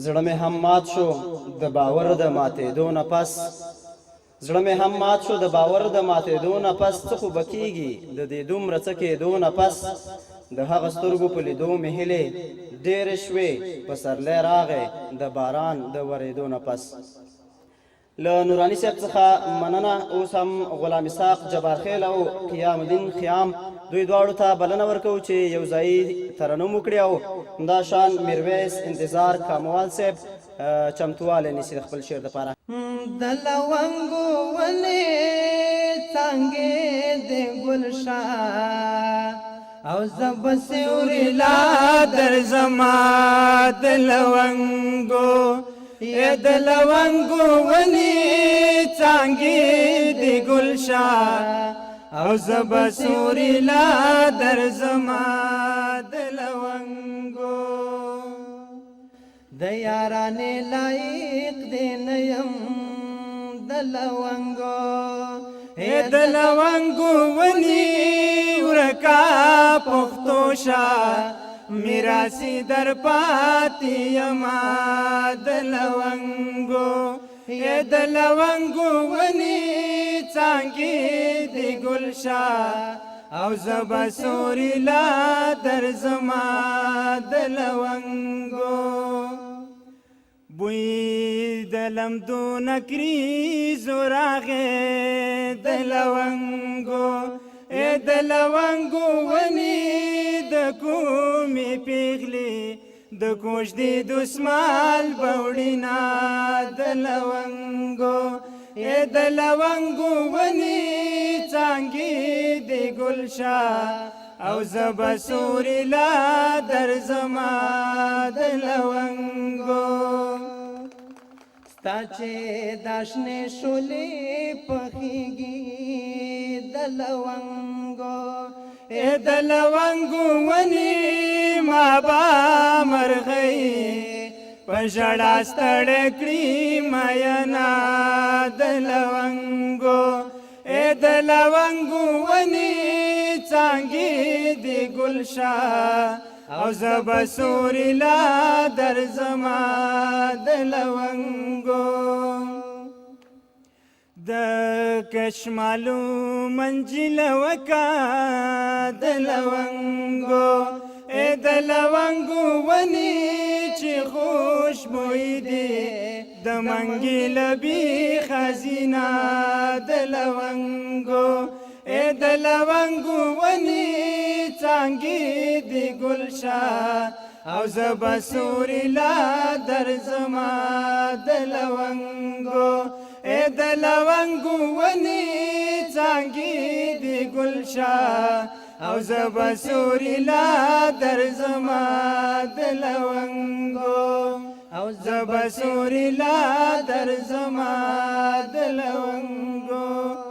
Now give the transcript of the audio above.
زړه مې هم مات شو د باور د ماتېدو نه پس زړه مې هم مات شو د باور د ماتېدو نه پس څه خو به کېږي د دې دومره څه کېدو نه پس د هغه سترګو په لیدو مې هیلې ډېرې شوې پسرلی راغی د باران د ورېدو نه پس له نوراني صاحب څخه مننه. اوس هم غلام اسحاق جبارخیل او قیام الدین خیام دوی دواړو ته بلنه ورکوو چې یو ځایي ترنم وکړي او همدا شان میرویس انتظار کاموال صاحب چمتوالی نیسي د خپل شعر دپاره. د لونګو ونې څانګې د ګلشاه او زه به سیوري لا درځمه د لونګو د لونګو ونې څانګې د ګلشاه او زه به سیوري لا درځمه د لونګو د یارانې لایق دې نه یم د لونګو د لونګو ونې ورکا پښتو شه میراثي در پاتې یما د لونګو د لونګو ونې څانګې د ګلشاه او زه به سوري لا درځمه د لونګو بوی د لمدو نکریزو راغې د لونګو د لونګو ونې د کومې پیغلې د کوژدې دسمال بوړینا د لونګو د لونګو ونې څانګې د ګلشاه او زه به سوري لا درځمه د لونګو ستا چې دا شنې شولې پخېږي د لونګو د لونګو ونې ما به مرغۍ په ژړا ستړی کړي مینا د لونګو د لونګو ونې څانګې د ګلشاه او زه به سوري لا درځمه د لونګو د کشمالو منجل وکا د لونګو د لونګو ونې چې خوشبوی دي د منګي لبي خزینه د لونګو د لونګو ونې څانګې د ګلشاه او زه به سوري لا درځمه د لونګو د لونګو ونې څانګې د ګلشاه او زه به سوري لا درځمه د لونګو او زه به سوري لا درځمه د لونګو